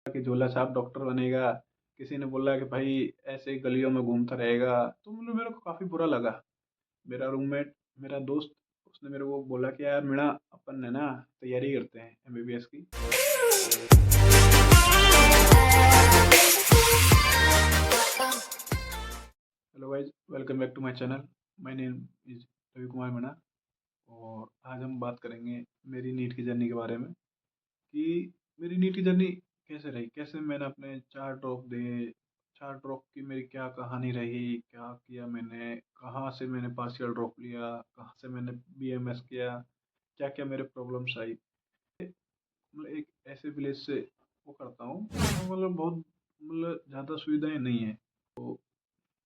कि झोला छाप डॉक्टर बनेगा, किसी ने बोला कि भाई ऐसे ही गलियों में घूमता रहेगा। तो मेरे को काफ़ी बुरा लगा। मेरा रूममेट, मेरा दोस्त, उसने मेरे को बोला कि यार मीणा, अपन है ना तैयारी करते हैं एमबीबीएस की। Hello guys, welcome back to my channel. My name is Ravi Kumar Meena. और आज हम बात करेंगे मेरी नीट की जर्नी के बारे में कि मेरी नीट की जर्नी कैसे रही, कैसे मैंने अपने 4 ड्रॉप दिए, 4 ड्रॉप की मेरी क्या कहानी रही, क्या किया मैंने, कहाँ से मैंने पार्शियल ड्रॉप लिया, कहाँ से मैंने बीएमएस किया, क्या क्या मेरे प्रॉब्लम्स आई। मतलब एक ऐसे विलेज से वो करता हूँ, मतलब बहुत, मतलब ज़्यादा सुविधाएं नहीं है।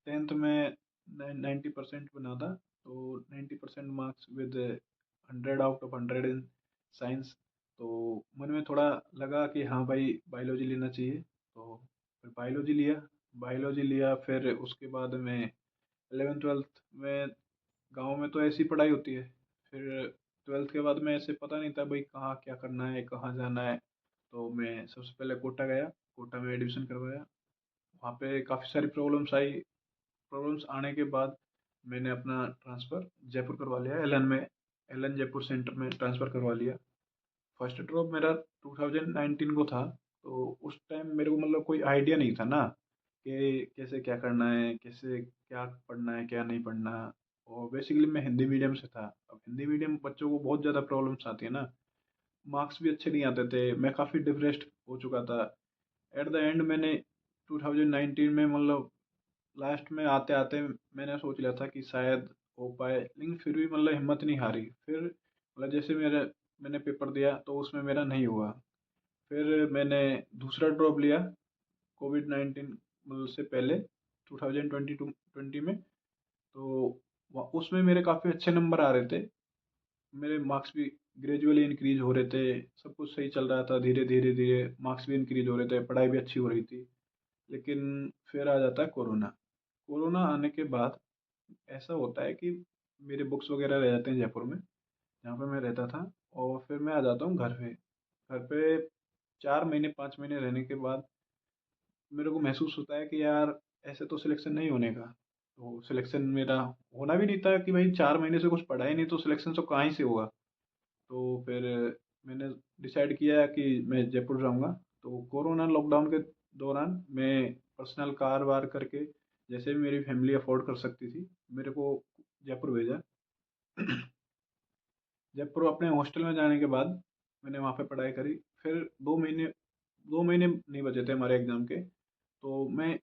10th में 90% बना था, तो 90% marks with 100 out of 100 in science. तो मन में थोड़ा लगा कि हाँ भाई बायोलॉजी लेना चाहिए, तो फिर बायोलॉजी लिया। फिर उसके बाद में 11th 12th में गांव में तो ऐसी पढ़ाई होती है। फिर 12th के बाद में ऐसे पता नहीं था भाई कहाँ क्या करना है, कहाँ जाना है। तो मैं सबसे पहले कोटा गया, कोटा में एडमिशन करवाया। वहाँ पे काफ़ी सारी प्रॉब्लम्स आने के बाद मैंने अपना ट्रांसफ़र जयपुर करवा लिया, एलन में, एलन जयपुर सेंटर में ट्रांसफ़र करवा लिया। फर्स्ट ड्रॉप मेरा 2019 को था। तो उस टाइम मेरे को मतलब कोई आइडिया नहीं था ना कि कैसे क्या करना है, कैसे क्या पढ़ना है, क्या नहीं पढ़ना। और बेसिकली मैं हिंदी मीडियम से था। अब हिंदी मीडियम बच्चों को बहुत ज़्यादा प्रॉब्लम्स आती है ना, मार्क्स भी अच्छे नहीं आते थे, मैं काफ़ी डिप्रेस्ड हो चुका था। एट द एंड मैंने 2019 में, मतलब लास्ट में आते आते, मैंने सोच लिया था कि शायद हो पाए, लेकिन फिर भी मतलब हिम्मत नहीं हारी। फिर मतलब जैसे मैंने पेपर दिया तो उसमें मेरा नहीं हुआ। फिर मैंने दूसरा ड्रॉप लिया कोविड 19 मतलब से पहले, 2020 में। तो उसमें मेरे काफ़ी अच्छे नंबर आ रहे थे, मेरे मार्क्स भी ग्रेजुअली इंक्रीज हो रहे थे, सब कुछ सही चल रहा था, धीरे धीरे धीरे मार्क्स भी इंक्रीज हो रहे थे, पढ़ाई भी अच्छी हो रही थी। लेकिन फिर आ जाता है कोरोना। कोरोना आने के बाद ऐसा होता है कि मेरे बुक्स वगैरह रह जाते हैं जयपुर में, जहाँ पे मैं रहता था। और फिर मैं आ जाता हूँ घर पे। घर पे 4 महीने 5 महीने रहने के बाद मेरे को महसूस होता है कि यार ऐसे तो सिलेक्शन नहीं होने का। तो सिलेक्शन मेरा होना भी नहीं था कि भाई 4 महीने से कुछ पढ़ा ही नहीं, तो सिलेक्शन तो कहाँ ही से होगा। तो फिर मैंने डिसाइड किया कि मैं जयपुर जाऊँगा। तो कोरोना लॉकडाउन के दौरान मैं पर्सनल कार वार करके, जैसे भी मेरी फैमिली अफोर्ड कर सकती थी, मेरे को जयपुर भेजा। जयपुर अपने हॉस्टल में जाने के बाद मैंने वहाँ पे पढ़ाई करी। फिर 2 महीने नहीं बचे थे हमारे एग्ज़ाम के। तो मैं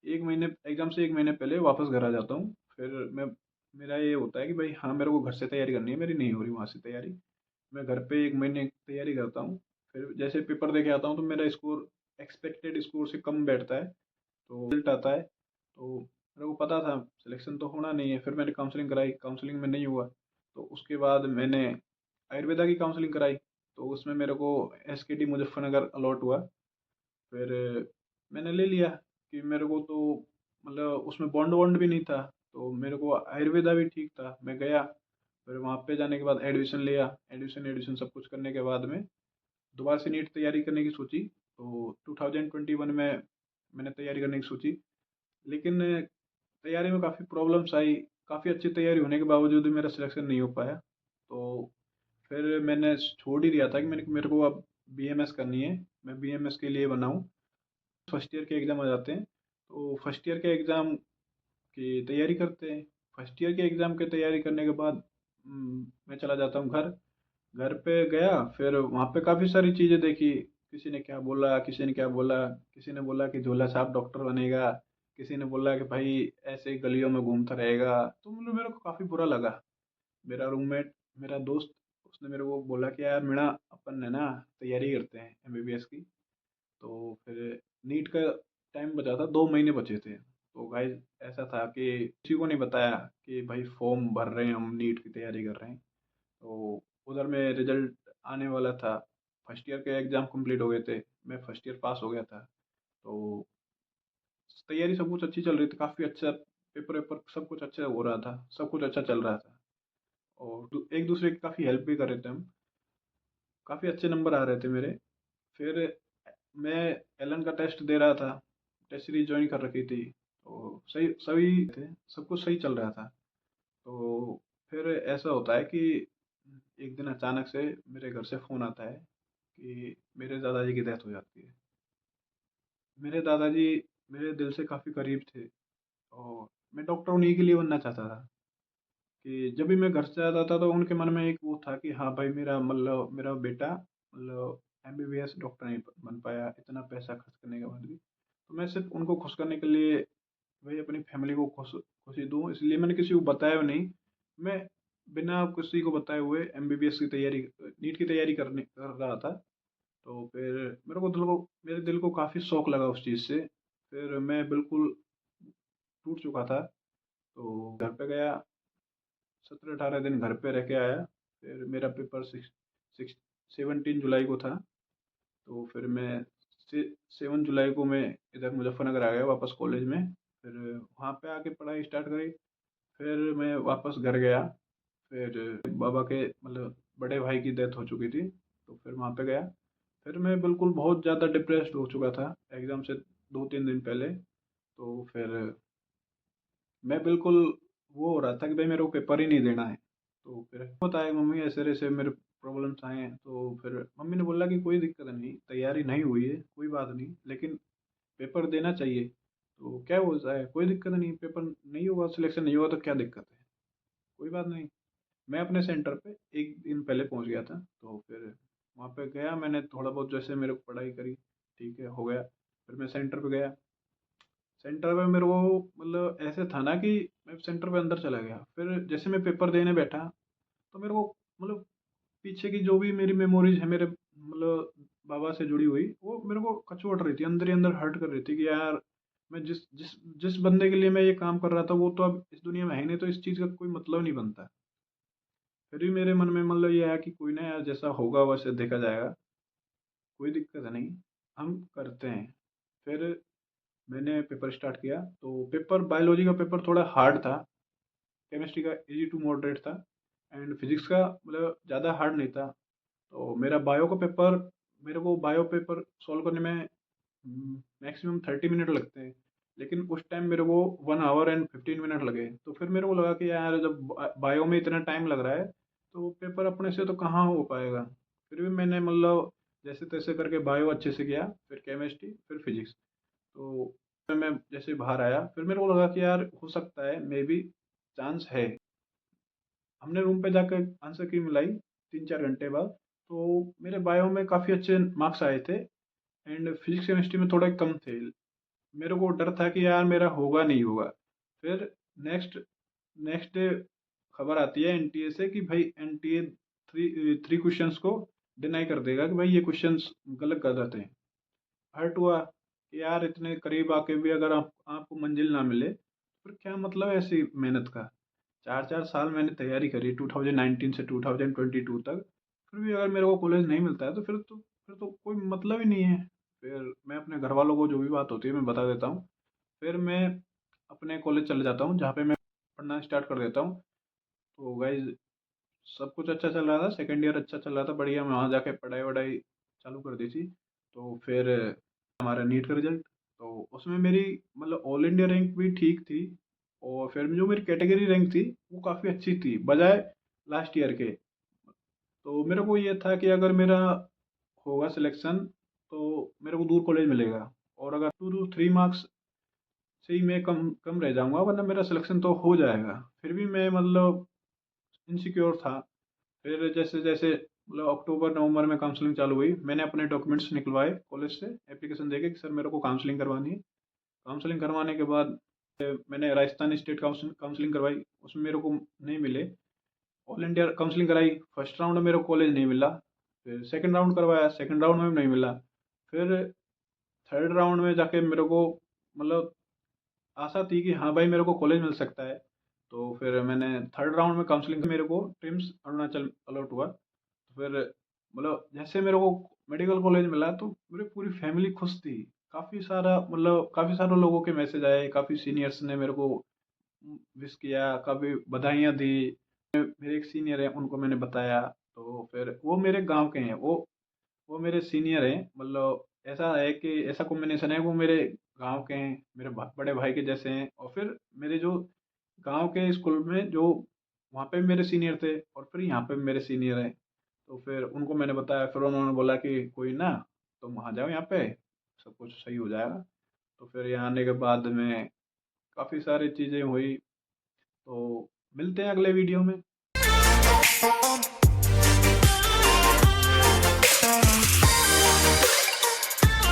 1 महीने, एग्ज़ाम से 1 महीने पहले वापस घर आ जाता हूँ। फिर मैं मेरा ये होता है कि भाई हाँ, मेरे को घर से तैयारी करनी है, मेरी नहीं हो रही वहाँ से तैयारी। मैं घर पे 1 महीने तैयारी करता हूँ। फिर जैसे पेपर दे के आता हूँ तो मेरा स्कोर एक्सपेक्टेड स्कोर से कम बैठता है। तो रिजल्ट आता है, तो मेरे को पता था सिलेक्शन तो होना नहीं है। फिर मैंने काउंसलिंग कराई, काउंसलिंग में नहीं हुआ। तो उसके बाद मैंने आयुर्वेदा की काउंसलिंग कराई, तो उसमें मेरे को एसकेटी मुजफ्फरनगर अलॉट हुआ। फिर मैंने ले लिया कि मेरे को तो मतलब उसमें बॉन्ड वॉन्ड भी नहीं था, तो मेरे को आयुर्वेदा भी ठीक था, मैं गया। फिर वहाँ पे जाने के बाद एडमिशन लिया, एडमिशन एडमिशन सब कुछ करने के बाद में दोबारा से नीट तैयारी करने की सोची। तो 2021 में मैंने तैयारी करने की सोची, लेकिन तैयारी में काफ़ी प्रॉब्लम्स आई। काफ़ी अच्छी तैयारी होने के बावजूद भी मेरा सिलेक्शन नहीं हो पाया। तो फिर मैंने छोड़ ही दिया था कि मैंने मेरे को अब बीएमएस करनी है, मैं बीएमएस के लिए बनाऊँ। फर्स्ट ईयर के एग्ज़ाम आ जाते हैं, तो फर्स्ट ईयर के एग्ज़ाम की तैयारी करते हैं। फर्स्ट ईयर के एग्ज़ाम की तैयारी करने के बाद मैं चला जाता हूँ घर। घर पे गया, फिर वहाँ पे काफ़ी सारी चीज़ें देखी। किसी ने क्या बोला, किसी ने क्या बोला। किसी ने बोला कि झोला छाप डॉक्टर बनेगा, किसी ने बोला कि भाई ऐसे ही गलियों में घूमता रहेगा। तो मतलब मेरे को काफ़ी बुरा लगा। मेरा रूममेट, मेरा दोस्त, उसने मेरे को बोला कि यार मीणा, अपन है ना तैयारी करते हैं एमबीबीएस की। तो फिर नीट का टाइम बचा था, 2 महीने बचे थे। तो गाइज ऐसा था कि किसी को नहीं बताया कि भाई फॉर्म भर रहे हैं, हम नीट की तैयारी कर रहे हैं। तो उधर में रिजल्ट आने वाला था, फर्स्ट ईयर के एग्ज़ाम कंप्लीट हो गए थे, मैं फर्स्ट ईयर पास हो गया था। तो तैयारी सब कुछ अच्छी चल रही थी, काफ़ी अच्छा पेपर वेपर सब कुछ अच्छा हो रहा था, सब कुछ अच्छा चल रहा था। और एक दूसरे की काफ़ी हेल्प भी कर रहे थे हम, काफ़ी अच्छे नंबर आ रहे थे मेरे। फिर मैं एलन का टेस्ट दे रहा था, टेस्ट सीरीज ज्वाइन कर रखी थी, तो सही सभी थे, सब कुछ सही चल रहा था। तो फिर ऐसा होता है कि एक दिन अचानक से मेरे घर से फ़ोन आता है कि मेरे दादाजी की डेथ हो जाती है। मेरे दादाजी मेरे दिल से काफ़ी करीब थे और मैं डॉक्टर उन्हीं के लिए बनना चाहता था। कि जब भी मैं घर से आता था तो उनके मन में एक वो था कि हाँ भाई, मेरा मतलब मेरा बेटा मतलब एमबीबीएस डॉक्टर नहीं बन पाया, इतना पैसा खर्च करने के बाद भी। तो मैं सिर्फ उनको खुश करने के लिए भाई अपनी फैमिली को खुशी दूँ, इसलिए मैंने किसी को बताया भी नहीं। मैं बिना किसी को बताए हुए एमबीबीएस की तैयारी, नीट की तैयारी कर रहा था। तो फिर मेरे दिल को काफ़ी शौक लगा उस चीज़ से। फिर मैं बिल्कुल टूट चुका था। तो घर पे गया, 17-18 दिन घर पे रह के आया। फिर मेरा पेपर सिक्स सिक्स 17 जुलाई को था। तो फिर मैं 7 जुलाई को मैं इधर मुजफ्फरनगर आ गया वापस कॉलेज में। फिर वहाँ पे आके पढ़ाई स्टार्ट करी। फिर मैं वापस घर गया। फिर बाबा के मतलब बड़े भाई की डेथ हो चुकी थी, तो फिर वहाँ पे गया। फिर मैं बिल्कुल बहुत ज़्यादा डिप्रेस्ड हो चुका था एग्ज़ाम से 2-3 दिन पहले। तो फिर मैं बिल्कुल वो हो रहा था कि भाई मेरे को पेपर ही नहीं देना है। तो फिर बताया मम्मी ऐसे-ऐसे मेरे प्रॉब्लम्स आए हैं, तो फिर मम्मी ने बोला कि कोई दिक्कत नहीं, तैयारी नहीं हुई है, कोई बात नहीं, लेकिन पेपर देना चाहिए। तो क्या होता है, कोई दिक्कत नहीं, पेपर नहीं हुआ, सिलेक्शन नहीं हुआ तो क्या दिक्कत है, कोई बात नहीं। मैं अपने सेंटर पे 1 दिन पहले पहुँच गया था, तो फिर वहाँ पे गया, मैंने थोड़ा बहुत जैसे मेरे को पढ़ाई करी, ठीक है, हो गया। फिर मैं सेंटर पे गया। सेंटर में मेरे को मतलब ऐसे था ना कि मैं सेंटर पे अंदर चला गया। फिर जैसे मैं पेपर देने बैठा, तो मेरे को मतलब पीछे की जो भी मेरी मेमोरीज़ है मेरे मतलब बाबा से जुड़ी हुई, वो मेरे को कचोट रही थी, अंदर ही अंदर हर्ट कर रही थी कि यार मैं जिस जिस जिस बंदे के लिए मैं ये काम कर रहा था, वो तो अब इस दुनिया में है ही नहीं, तो इस चीज़ का कोई मतलब नहीं बनता। फिर भी मेरे मन में मतलब ये आया कि कोई ना यार, जैसा होगा वैसे देखा जाएगा, कोई दिक्कत नहीं, हम करते हैं। फिर मैंने पेपर स्टार्ट किया, तो पेपर बायोलॉजी का पेपर थोड़ा हार्ड था। केमिस्ट्री का इजी टू मॉडरेट था एंड फिजिक्स का मतलब ज़्यादा हार्ड नहीं था। तो मेरा बायो का पेपर, मेरे को बायो पेपर सॉल्व करने में मैक्सिमम 30 मिनट लगते हैं, लेकिन उस टाइम मेरे को 1 आवर एंड 15 मिनट लगे। तो फिर मेरे को लगा कि यार जब बायो में इतना टाइम लग रहा है, तो पेपर अपने से तो कहाँ हो पाएगा। फिर भी मैंने मतलब जैसे तैसे करके बायो अच्छे से किया, फिर केमिस्ट्री, फिर फिजिक्स। तो फिर मैं जैसे बाहर आया, फिर मेरे को लगा कि यार हो सकता है, मे बी चांस है। हमने रूम पे जाकर आंसर की मिलाई 3-4 घंटे बाद। तो मेरे बायो में काफ़ी अच्छे मार्क्स आए थे एंड फिजिक्स केमिस्ट्री में थोड़े कम थे। मेरे को डर था कि यार मेरा होगा नहीं होगा। फिर नेक्स्ट नेक्स्ट डे खबर आती है एनटीए से कि भाई एनटीए थ्री थ्री क्वेश्चंस को डिनाई कर देगा कि भाई ये क्वेश्चंस गलत गलत हैं। हर्ट हुआ कि यार इतने करीब आके भी अगर आपको मंजिल ना मिले, फिर क्या मतलब है ऐसी मेहनत का। 4-4 साल मैंने तैयारी करी 2019 से 2022 तक, फिर भी अगर मेरे को कॉलेज नहीं मिलता है तो फिर तो कोई मतलब ही नहीं है। फिर मैं अपने घर वालों को जो भी बात होती है मैं बता देता हूँ। फिर मैं अपने कॉलेज चले जाता हूँ जहाँ पे मैं पढ़ना स्टार्ट कर देता हूँ। तो गाइज सब कुछ अच्छा चल रहा था, सेकंड ईयर अच्छा चल रहा था, बढ़िया। मैं वहाँ जाके पढ़ाई वढ़ाई चालू कर दी थी। तो फिर हमारा नीट का रिजल्ट, तो उसमें मेरी मतलब ऑल इंडिया रैंक भी ठीक थी। और फिर जो मेरी कैटेगरी रैंक थी वो काफ़ी अच्छी थी बजाय लास्ट ईयर के। तो मेरे को ये था कि अगर मेरा होगा सिलेक्शन तो मेरे को दूर कॉलेज मिलेगा, और अगर 2 to 3 मार्क्स से ही मैं कम कम रह जाऊंगा, वरना मेरा सिलेक्शन तो हो जाएगा। फिर भी मैं मतलब इनसिक्योर था। फिर जैसे जैसे मतलब अक्टूबर नवंबर में काउंसलिंग चालू हुई, मैंने अपने डॉक्यूमेंट्स निकलवाए कॉलेज से, एप्लीकेशन देके कि सर मेरे को काउंसलिंग करवानी है। काउंसलिंग करवाने के बाद मैंने राजस्थान स्टेट काउंसलिंग करवाई, उसमें मेरे को नहीं मिले। ऑल इंडिया काउंसलिंग कराई, फर्स्ट राउंड में मेरे को कॉलेज नहीं मिला। फिर सेकंड राउंड करवाया, सेकंड राउंड में भी नहीं मिला। फिर थर्ड राउंड में जाके मेरे को मतलब आशा थी कि हाँ भाई मेरे को कॉलेज मिल सकता है। तो फिर मैंने थर्ड राउंड में काउंसलिंग, मेरे को ट्रिम्स अरुणाचल अलॉट हुआ। तो फिर मतलब जैसे मेरे को मेडिकल कॉलेज मिला तो मेरी पूरी फैमिली खुश थी। काफ़ी सारे लोगों के मैसेज आए, काफ़ी सीनियर्स ने मेरे को विश किया, काफ़ी बधाइयाँ दी। मेरे एक सीनियर हैं उनको मैंने बताया। तो फिर वो मेरे गांव के हैं, वो मेरे सीनियर हैं मतलब ऐसा है कि ऐसा कॉम्बिनेशन है, वो मेरे गांव के हैं, मेरे बड़े भाई के जैसे हैं, और फिर मेरे जो गांव के स्कूल में जो वहाँ पे भी मेरे सीनियर थे और फिर यहाँ पे भी मेरे सीनियर हैं। तो फिर उनको मैंने बताया, फिर उन्होंने बोला कि कोई ना, तुम वहाँ जाओ, यहाँ पे सब कुछ सही हो जाएगा। तो फिर यहाँ आने के बाद में काफ़ी सारी चीज़ें हुई। तो मिलते हैं अगले वीडियो में।